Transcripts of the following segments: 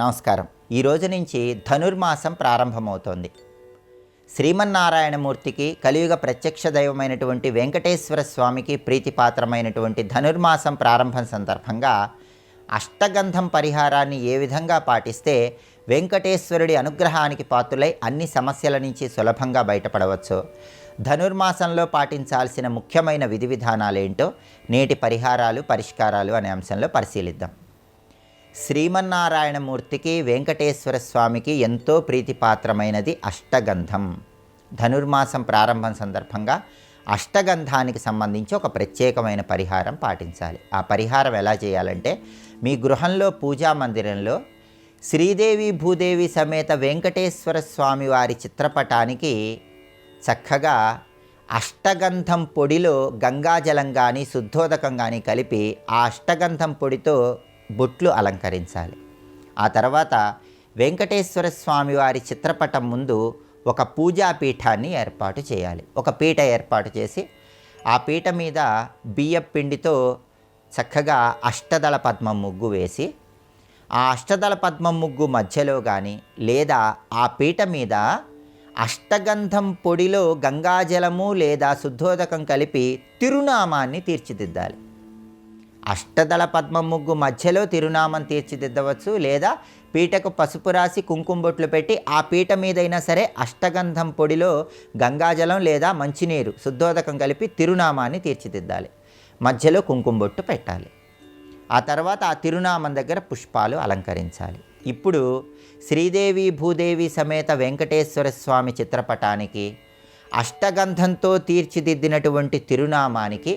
నమస్కారం. ఈ రోజు నుంచి ధనుర్మాసం ప్రారంభమవుతోంది. శ్రీమన్నారాయణమూర్తికి కలియుగ ప్రత్యక్ష దైవమైనటువంటి వెంకటేశ్వర స్వామికి ప్రీతిపాత్రమైనటువంటి ధనుర్మాసం ప్రారంభం సందర్భంగా అష్టగంధం పరిహారాన్ని ఏ విధంగా పాటిస్తే వెంకటేశ్వరుడి అనుగ్రహానికి పాత్రులై అన్ని సమస్యల నుంచి సులభంగా బయటపడవచ్చు, ధనుర్మాసంలో పాటించాల్సిన ముఖ్యమైన విధి విధానాలేంటో నేటి పరిష్కారాలు అనే అంశంలో పరిశీలిద్దాం. శ్రీమన్నారాయణమూర్తికి వెంకటేశ్వర స్వామికి ఎంతో ప్రీతిపాత్రమైనది అష్టగంధం. ధనుర్మాసం ప్రారంభం సందర్భంగా అష్టగంధానికి సంబంధించి ఒక ప్రత్యేకమైన పరిహారం పాటించాలి. ఆ పరిహారం ఎలా చేయాలంటే, మీ గృహంలో పూజా మందిరంలో శ్రీదేవి భూదేవి సమేత వెంకటేశ్వర స్వామి వారి చిత్రపటానికి చక్కగా అష్టగంధం పొడిలో గంగాజలం కానీ శుద్ధోదకం కానీ కలిపి ఆ అష్టగంధం పొడితో బొట్లు అలంకరించాలి. ఆ తర్వాత వెంకటేశ్వర స్వామి వారి చిత్రపటం ముందు ఒక పూజా పీఠాన్ని ఏర్పాటు చేయాలి. ఒక పీట ఏర్పాటు చేసి ఆ పీట మీద బియ్యపు పిండితో చక్కగా అష్టదళ పద్మం ముగ్గు వేసి, ఆ అష్టదళ పద్మం ముగ్గు మధ్యలో కానీ లేదా ఆ పీట మీద అష్టగంధం పొడిలో గంగాజలము లేదా శుద్ధోదకం కలిపి తిరునామాన్ని తీర్చిదిద్దాలి. అష్టదళ పద్మం ముగ్గు మధ్యలో తిరునామం తీర్చిదిద్దవచ్చు, లేదా పీటకు పసుపు రాసి కుంకుమ బొట్లు పెట్టి ఆ పీట మీదైనా సరే అష్టగంధం పొడిలో గంగాజలం లేదా మంచినీరు శుద్ధోదకం కలిపి తిరునామాన్ని తీర్చిదిద్దాలి. మధ్యలో కుంకుమ బొట్టు పెట్టాలి. ఆ తర్వాత ఆ తిరునామం దగ్గర పుష్పాలు అలంకరించాలి. ఇప్పుడు శ్రీదేవి భూదేవి సమేత వెంకటేశ్వర స్వామి చిత్రపటానికి అష్టగంధంతో తీర్చిదిద్దినటువంటి తిరునామానికి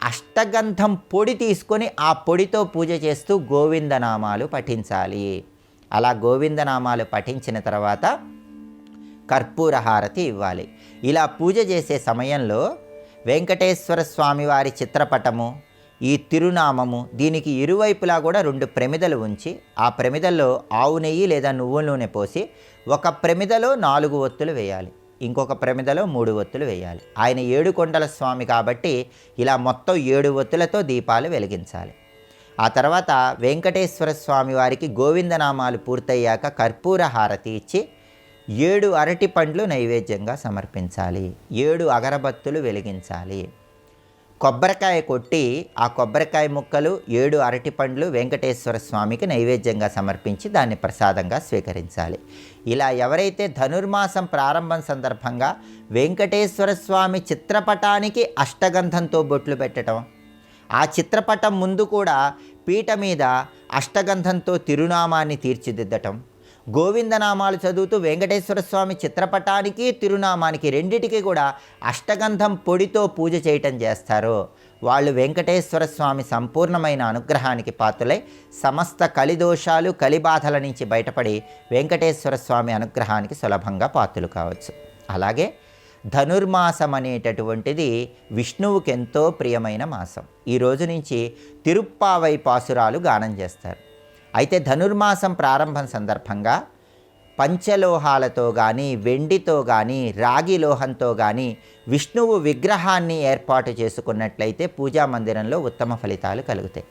అష్టగంధం పొడి తీసుకొని ఆ పొడితో పూజ చేస్తూ గోవిందనామాలు పఠించాలి. అలా గోవిందనామాలు పఠించిన తర్వాత కర్పూర హారతి ఇవ్వాలి. ఇలా పూజ చేసే సమయంలో వెంకటేశ్వర స్వామి వారి చిత్రపటము, ఈ తిరునామము, దీనికి ఇరువైపులా కూడా 2 ప్రమిదలు ఉంచి ఆ ప్రమిదల్లో ఆవు నెయ్యి లేదా నువ్వుల నూనె పోసి ఒక ప్రమిదలో 4 ఒత్తులు వేయాలి, ఇంకొక ప్రమిదలో 3 ఒత్తులు వేయాలి. ఆయన 7 కొండల స్వామి కాబట్టి ఇలా మొత్తం 7 ఒత్తులతో దీపాలు వెలిగించాలి. ఆ తర్వాత వెంకటేశ్వర స్వామి వారికి గోవిందనామాలు పూర్తయ్యాక కర్పూర హారతి ఇచ్చి 7 అరటి పండ్లు నైవేద్యంగా సమర్పించాలి. 7 అగరబత్తులు వెలిగించాలి. కొబ్బరికాయ కొట్టి ఆ కొబ్బరికాయ ముక్కలు 7 అరటి పండ్లు వెంకటేశ్వర స్వామికి నైవేద్యంగా సమర్పించి దాన్ని ప్రసాదంగా స్వీకరించాలి. ఇలా ఎవరైతే ధనుర్మాసం ప్రారంభం సందర్భంగా వెంకటేశ్వర స్వామి చిత్రపటానికి అష్టగంధంతో బొట్లు పెట్టడం, ఆ చిత్రపటం ముందు కూడా పీట మీద అష్టగంధంతో తిరునామాన్ని తీర్చిదిద్దటం, గోవిందనామాలు చదువుతూ వెంకటేశ్వర స్వామి చిత్రపటానికి తిరునామానికి రెండిటికి కూడా అష్టగంధం పొడితో పూజ చేయటం చేస్తారో వాళ్ళు వెంకటేశ్వర స్వామి సంపూర్ణమైన అనుగ్రహానికి పాత్రులై సమస్త కలిదోషాలు కలిబాధల నుంచి బయటపడి వెంకటేశ్వర స్వామి అనుగ్రహానికి సులభంగా పాత్రులు కావచ్చు. అలాగే ధనుర్మాసం అనేటటువంటిది విష్ణువుకి ఎంతో ప్రియమైన మాసం. ఈ రోజు నుంచి తిరుప్పావై పాసురాలు గానం చేస్తారు. అయితే ధనుర్మాసం ప్రారంభం సందర్భంగా పంచలోహాలతో కానీ వెండితో కానీ రాగి లోహంతో కానీ విష్ణువు విగ్రహాన్ని ఏర్పాటు చేసుకున్నట్లయితే పూజా మందిరంలో ఉత్తమ ఫలితాలు కలుగుతాయి.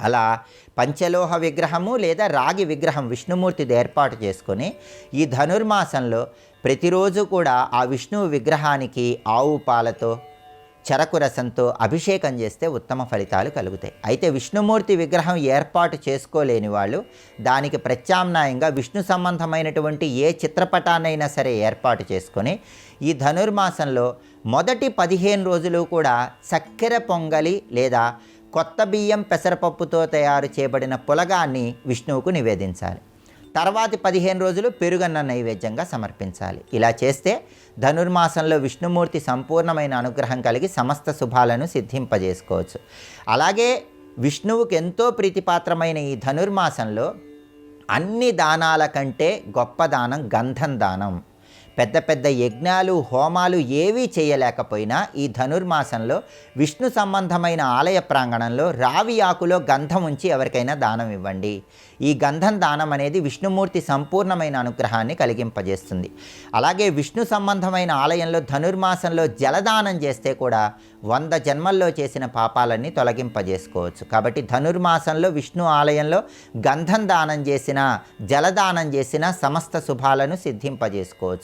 అలా పంచలోహ విగ్రహము లేదా రాగి విగ్రహం విష్ణుమూర్తిది ఏర్పాటు చేసుకొని ఈ ధనుర్మాసంలో ప్రతిరోజు కూడా ఆ విష్ణువు విగ్రహానికి ఆవు పాలతో చెరకు రసంతో అభిషేకం చేస్తే ఉత్తమ ఫలితాలు కలుగుతాయి. అయితే విష్ణుమూర్తి విగ్రహం ఏర్పాటు చేసుకోలేని వాళ్ళు దానికి ప్రత్యామ్నాయంగా విష్ణు సంబంధమైనటువంటి ఏ చిత్రపటాన్నైనా సరే ఏర్పాటు చేసుకొని ఈ ధనుర్మాసంలో మొదటి 15 రోజులు కూడా చక్కెర పొంగలి లేదా కొత్త బియ్యం పెసరపప్పుతో తయారు చేయబడిన పులగాన్ని విష్ణువుకు నివేదించాలి. తర్వాతి 15 రోజులు పెరుగన్న నైవేద్యంగా సమర్పించాలి. ఇలా చేస్తే ధనుర్మాసంలో విష్ణుమూర్తి సంపూర్ణమైన అనుగ్రహం కలిగి సమస్త శుభాలను సిద్ధింపజేసుకోవచ్చు. అలాగే విష్ణువుకి ఎంతో ప్రీతిపాత్రమైన ఈ ధనుర్మాసంలో అన్ని దానాల కంటే గొప్ప దానం గంధం దానం. పెద్ద పెద్ద యజ్ఞాలు హోమాలు ఏవీ చేయలేకపోయినా ఈ ధనుర్మాసంలో విష్ణు సంబంధమైన ఆలయ ప్రాంగణంలో రావి ఆకులో గంధం ఉంచి ఎవరికైనా దానం ఇవ్వండి. ఈ గంధం దానం అనేది విష్ణుమూర్తి సంపూర్ణమైన అనుగ్రహాన్ని కలిగింపజేస్తుంది. అలాగే విష్ణు సంబంధమైన ఆలయంలో ధనుర్మాసంలో జలదానం చేస్తే కూడా 100 జన్మల్లో చేసిన పాపాలన్నీ తొలగింపజేసుకోవచ్చు. కాబట్టి ధనుర్మాసంలో విష్ణు ఆలయంలో గంధం దానం చేసిన, జలదానం చేసిన సమస్త శుభాలను సిద్ధింపజేసుకోవచ్చు.